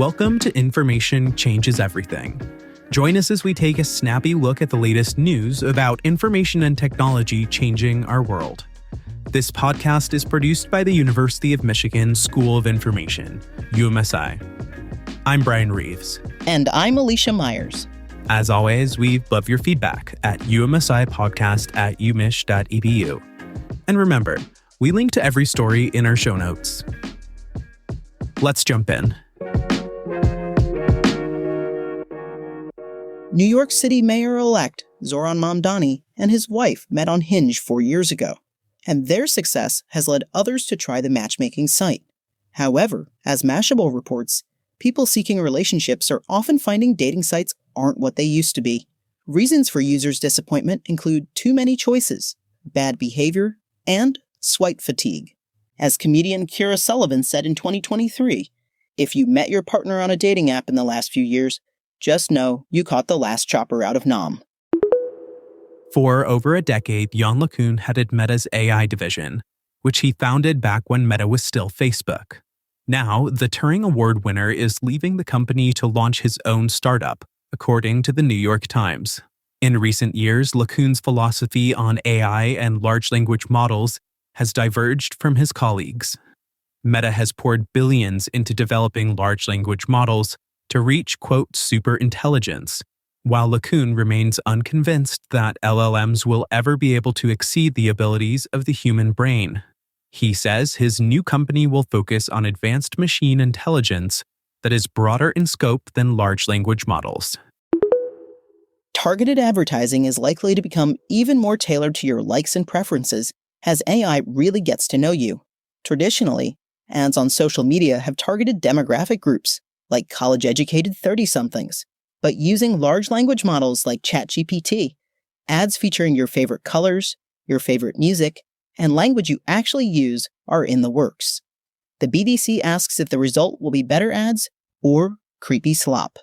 Welcome to Information Changes Everything. Join us as we take a snappy look at the latest news about information and technology changing our world. This podcast is produced by the University of Michigan School of Information, UMSI. I'm Brian Reeves. And I'm Alicia Myers. As always, we love your feedback at umsipodcast@umich.edu. And remember, we link to every story in our show notes. Let's jump in. New York City Mayor-elect Zohran Mamdani and his wife met on Hinge 4 years ago, and their success has led others to try the matchmaking site. However, as Mashable reports, people seeking relationships are often finding dating sites aren't what they used to be. Reasons for users' disappointment include too many choices, bad behavior, and swipe fatigue. As comedian Kira Sullivan said in 2023, if you met your partner on a dating app in the last few years, just know you caught the last chopper out of Nam. For over a decade, Yann LeCun headed Meta's AI division, which he founded back when Meta was still Facebook. Now, the Turing Award winner is leaving the company to launch his own startup, according to the New York Times. In recent years, LeCun's philosophy on AI and large language models has diverged from his colleagues. Meta has poured billions into developing large language models to reach, quote, super intelligence, while LeCun remains unconvinced that LLMs will ever be able to exceed the abilities of the human brain. He says his new company will focus on advanced machine intelligence that is broader in scope than large language models. Targeted advertising is likely to become even more tailored to your likes and preferences as AI really gets to know you. Traditionally, ads on social media have targeted demographic groups, like college-educated 30-somethings. But using large language models like ChatGPT, ads featuring your favorite colors, your favorite music, and language you actually use are in the works. The BDC asks if the result will be better ads or creepy slop.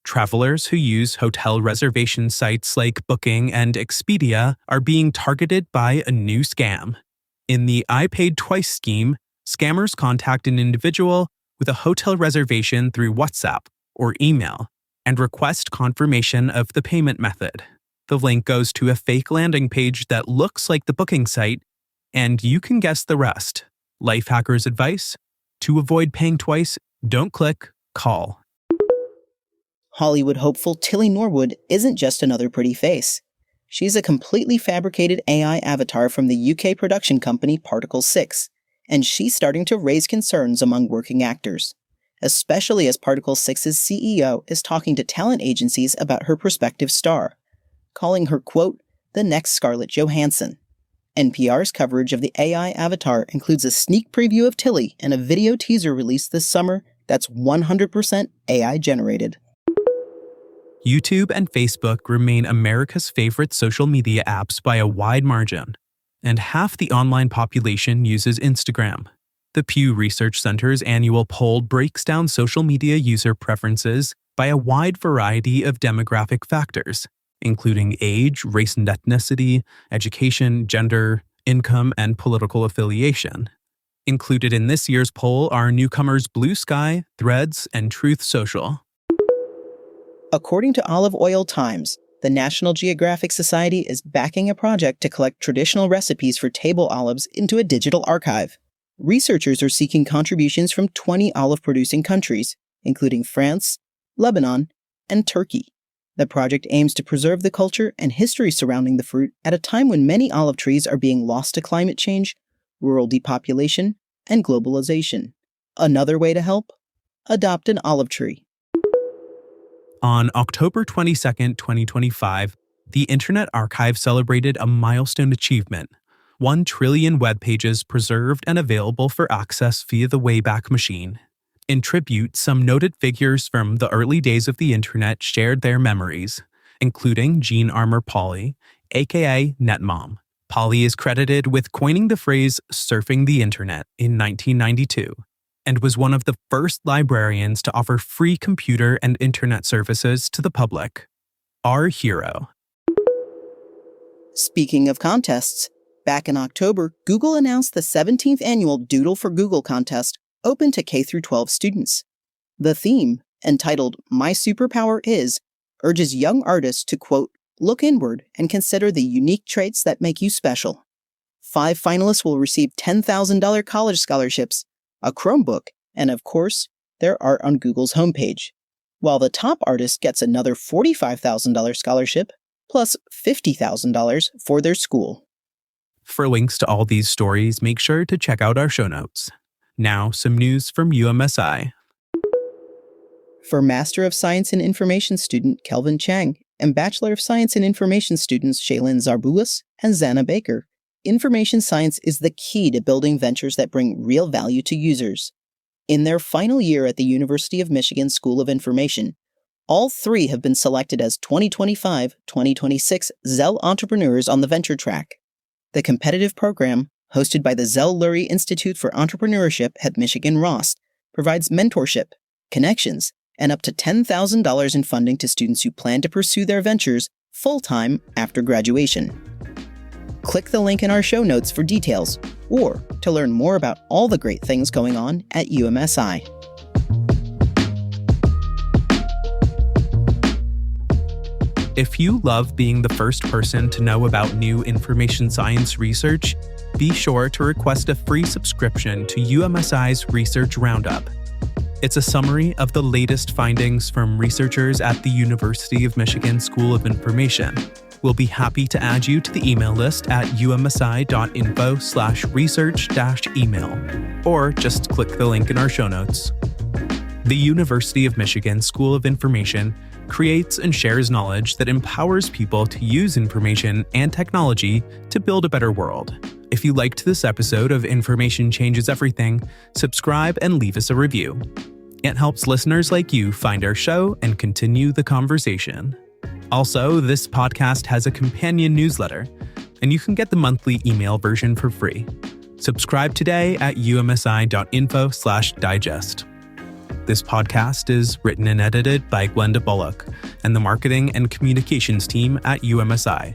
Travelers who use hotel reservation sites like Booking and Expedia are being targeted by a new scam. In the I Paid Twice scheme, scammers contact an individual with a hotel reservation through WhatsApp or email and request confirmation of the payment method. The link goes to a fake landing page that looks like the booking site, and you can guess the rest. Life hackers' advice: to avoid paying twice, don't click, call. Hollywood hopeful Tilly Norwood isn't just another pretty face. She's a completely fabricated AI avatar from the UK production company Particle 6, and she's starting to raise concerns among working actors, especially as Particle 6's CEO is talking to talent agencies about her prospective star, calling her, quote, the next Scarlett Johansson. NPR's coverage of the AI avatar includes a sneak preview of Tilly and a video teaser released this summer that's 100% AI generated. YouTube and Facebook remain America's favorite social media apps by a wide margin, and half the online population uses Instagram. The Pew Research Center's annual poll breaks down social media user preferences by a wide variety of demographic factors, including age, race and ethnicity, education, gender, income, and political affiliation. Included in this year's poll are newcomers Blue Sky, Threads, and Truth Social. According to Olive Oil Times, the National Geographic Society is backing a project to collect traditional recipes for table olives into a digital archive. Researchers are seeking contributions from 20 olive-producing countries, including France, Lebanon, and Turkey. The project aims to preserve the culture and history surrounding the fruit at a time when many olive trees are being lost to climate change, rural depopulation, and globalization. Another way to help? Adopt an olive tree. On October 22, 2025, the Internet Archive celebrated a milestone achievement: 1 trillion web pages preserved and available for access via the Wayback Machine. In tribute, some noted figures from the early days of the Internet shared their memories, including Jean Armour Polly, aka NetMom. Polly is credited with coining the phrase surfing the Internet in 1992. And was one of the first librarians to offer free computer and internet services to the public. Our hero. Speaking of contests, back in October, Google announced the 17th annual Doodle for Google contest, open to K-12 students. The theme, entitled My Superpower Is, urges young artists to, quote, look inward and consider the unique traits that make you special. 5 finalists will receive $10,000 college scholarships, a Chromebook, and of course, their art on Google's homepage, while the top artist gets another $45,000 scholarship, plus $50,000 for their school. For links to all these stories, make sure to check out our show notes. Now, some news from UMSI. For Master of Science in Information student Kelvin Chang and Bachelor of Science in Information students Shaylin Zarbulis and Zana Baker, information science is the key to building ventures that bring real value to users. In their final year at the University of Michigan School of Information, all 3 have been selected as 2025-2026 Zell Entrepreneurs on the Venture Track. The competitive program, hosted by the Zell Lurie Institute for Entrepreneurship at Michigan Ross, provides mentorship, connections, and up to $10,000 in funding to students who plan to pursue their ventures full-time after graduation. Click the link in our show notes for details, or to learn more about all the great things going on at UMSI. If you love being the first person to know about new information science research, be sure to request a free subscription to UMSI's Research Roundup. It's a summary of the latest findings from researchers at the University of Michigan School of Information. We'll be happy to add you to the email list at umsi.info/research-email, or just click the link in our show notes. The University of Michigan School of Information creates and shares knowledge that empowers people to use information and technology to build a better world. If you liked this episode of Information Changes Everything, subscribe and leave us a review. It helps listeners like you find our show and continue the conversation. Also, this podcast has a companion newsletter, and you can get the monthly email version for free. Subscribe today at umsi.info/digest. This podcast is written and edited by Glenda Bullock and the marketing and communications team at UMSI.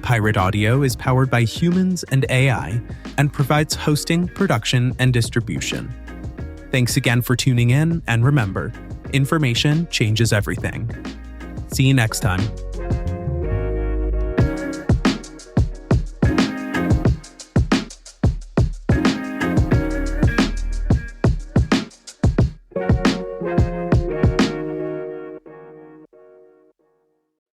Pirate Audio is powered by humans and AI and provides hosting, production, and distribution. Thanks again for tuning in, and remember, information changes everything. See you next time.